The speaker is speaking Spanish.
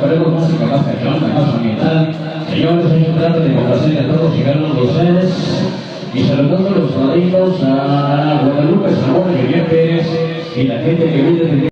Queremos música más cachonda, más ambiental. Señores, hay un trato de complacer a todos y cada uno de ustedes. Y saludando a los padrinos, a Guadalupe Zamora y Javier Pérez y la gente que vive desde